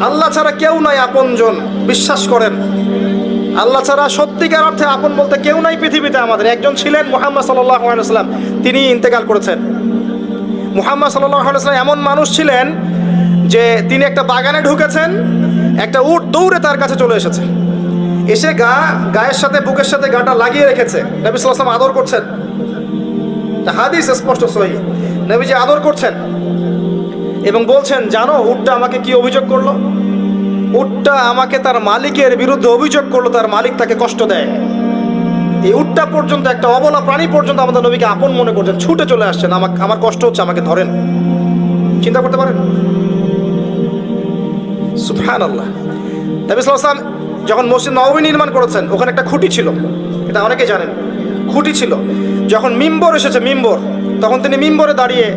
আল্লাহ ছাড়া কেউ নাই আপনজন, বিশ্বাস করেন। আল্লাহ ছাড়া সত্যিকার অর্থে আপন বলতে কেউ নাই পৃথিবীতে। আমাদের একজন ছিলেন মুহাম্মদ সাল্লাল্লাহু আলাইহি ওয়াসাল্লাম, তিনি ইন্তেকাল করেছেন। মুহাম্মদ সাল্লাল্লাহু আলাইহি ওয়াসাল্লাম এমন মানুষ ছিলেন যে তিনি একটা বাগানে ঢুকেছেন, একটা উট দৌড়ে তার কাছে চলে এসেছে, এসে গায়ের সাথে বুকের সাথে গাটা লাগিয়ে রেখেছে। নবী সাল্লাল্লাহু আলাইহি ওয়াসাল্লাম আদর করছেন, হাদিস স্পষ্ট সহিহ, নবীজি আদর করছেন এবং বলছেন, জানো উটটা আমাকে কি অভিযোগ করলো? উটটা আমাকে তার মালিকের বিরুদ্ধে অভিযোগ করলো, তার মালিক তাকে কষ্ট দেয়। এই উটটা পর্যন্ত, একটা অবলা প্রাণী পর্যন্ত আমাদের নবীকে আপন মনে করছেন, ছুটে চলে আসছেন, আমার কষ্ট হচ্ছে, আমাকে ধরেন। চিন্তা করতে পারেন? সুবহানাল্লাহ। নবী সাল্লাল্লাহু আলাইহি ওয়াসাল্লাম যখন মসজিদ নববী নির্মাণ করেছেন, ওখানে একটা খুঁটি ছিল, এটা অনেকে জানেন, খুঁটি ছিল। যখন মিম্বর এসেছে, মিম্বর, তখন তিনি মিম্বরে দাঁড়িয়ে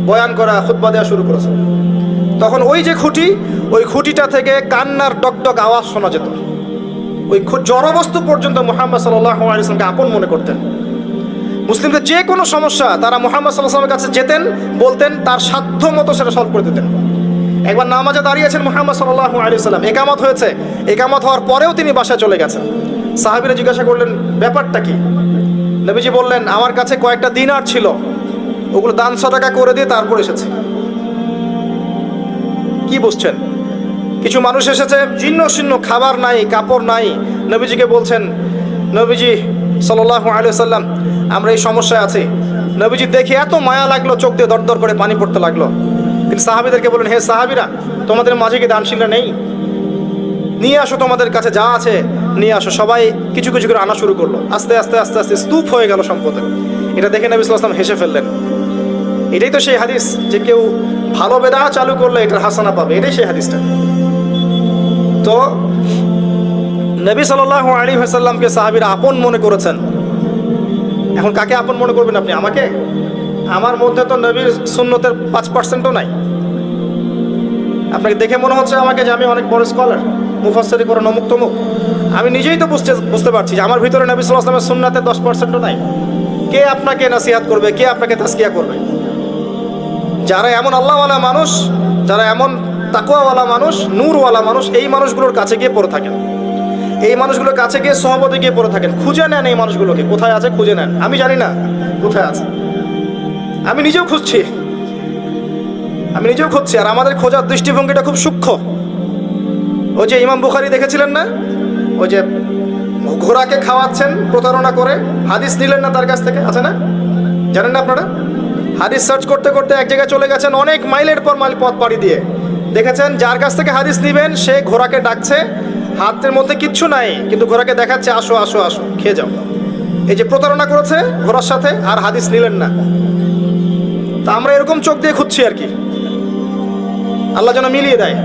বয়ান করা, খুতবা দেওয়া শুরু করেছেন। তখন ওই যে খুঁটি, ওই খুঁটিটা থেকে কান্নার টকটক আওয়াজ শোনা যেত। ওই জড়বস্তু পর্যন্ত মুহাম্মদ সাল্লাল্লাহু আলাইহি ওয়াসাল্লামকে আপন মনে করতেন। মুসলিমদের যে কোনো সমস্যা তারা মুহাম্মদ সাল্লাল্লাহু আলাইহি ওয়াসাল্লামের কাছে যেতেন, বলতেন, তার সাধ্য মতো সেটা সলভ করে দিতেন। একবার নামাজে দাঁড়িয়েছেন মুহাম্মদ সাল্লাল্লাহু আলাইহি ওয়াসাল্লাম, একামত হয়েছে, একামত হওয়ার পরেও তিনি বাসায় চলে গেছেন। সাহাবীরা জিজ্ঞাসা করলেন, ব্যাপারটা কি? নবীজি বললেন, আমার কাছে কয়েকটা দিনার ছিল, ওগুলো দান সাদাকা করে দিয়ে তারপর এসেছে। কি বুঝছেন? কিছু মানুষ এসেছে, জীর্ণ শীর্ণ, খাবার নাই, কাপড় নাই, নবীজিকে বলছেন, নবীজি সাল্লাল্লাহু আলাইহি ওয়াসাল্লাম, আমরা এই সমস্যায় আছি। নবীজি দেখে এত মায়া লাগলো, চোখ দিয়ে দরদর করে পানি পড়তে লাগলো। তিনি সাহাবীদেরকে বললেন, হে সাহাবীরা, তোমাদের মাঝে কি দানশীলরা নেই? নিয়ে আসো, তোমাদের কাছে যা আছে নিয়ে আসো। সবাই কিছু কিছু করে আনা শুরু করলো। আস্তে আস্তে আস্তে আস্তে স্তূপ হয়ে গেল সম্পদের। এটা দেখে নবী সাল্লাল্লাহু আলাইহি ওয়াসাল্লাম হেসে ফেললেন। এটাই তো সেই হাদিস যে কেউ ভালো বেদাত চালু করলে এটার হাসানা পাবে, এটাই সেই হাদিসটা। তো নবী সাল্লাল্লাহু আলাইহি ওয়াসাল্লামকে সাহাবীরা আপন মনে করেছেন। এখন কাকে আপন মনে করবেন আপনি? আমাকে? আমার মধ্যে তো নবীর সুন্নতের 5%ও নাই। আপনাকে দেখে মনে হচ্ছে আমাকে যে আমি অনেক বড় স্কলার, মুফাসসির করেন, অমুক তমুক। আমি নিজেই তো বুঝতে পারছি যে আমার ভিতরে নবী সাল্লাল্লাহু আলাইহি ওয়াসাল্লামের সুন্নাতের 10%ও নাই। কে আপনাকে নসিহত করবে? কে আপনাকে তাজকিয়া করবে? যারা এমন আল্লাহওয়ালা মানুষ, যারা এমন তাকওয়াওয়ালা মানুষ, নূরওয়ালা মানুষ, এই মানুষগুলোর কাছে গিয়ে পড়ে থাকেন, এই মানুষগুলোর কাছে গিয়ে সহবতে গিয়ে পড়ে থাকেন, খুঁজে নেন এই মানুষগুলোকে, কোথায় আছে খুঁজে নেন। আমি জানি না কোথায় আছে, আমি নিজেও খুঁজছি, আর আমাদের খোঁজার দৃষ্টিভঙ্গিটা খুব সূক্ষ্ম। ওই যে ইমাম বুখারী দেখেছিলেন না, ওই যে ঘোড়াকে খাওয়াচ্ছেন প্রতারণা করে, হাদিস নিলেন না তার কাছ থেকে, আছে না? জানেন না আপনারা? হাদিস সার্চ করতে করতে এক জায়গায় চলে গেছেন, অনেক মাইলের পর মাইল পথ পাড়ি দিয়ে দেখেছেন যার কাছ থেকে হাদিস নিবেন সে ঘোড়াকে ডাকছে, হাতের মধ্যে কিচ্ছু নাই, কিন্তু ঘোড়াকে দেখাচ্ছে, আসো আসো আসো, খেয়ে যাও। এই যে প্রতারণা করেছে ঘোড়ার সাথে, আর হাদিস নিলেন না। তা আমরা এরকম চোখ দিয়ে খুঁজছি আর কি, আল্লাহ যেন মিলিয়ে দেয়।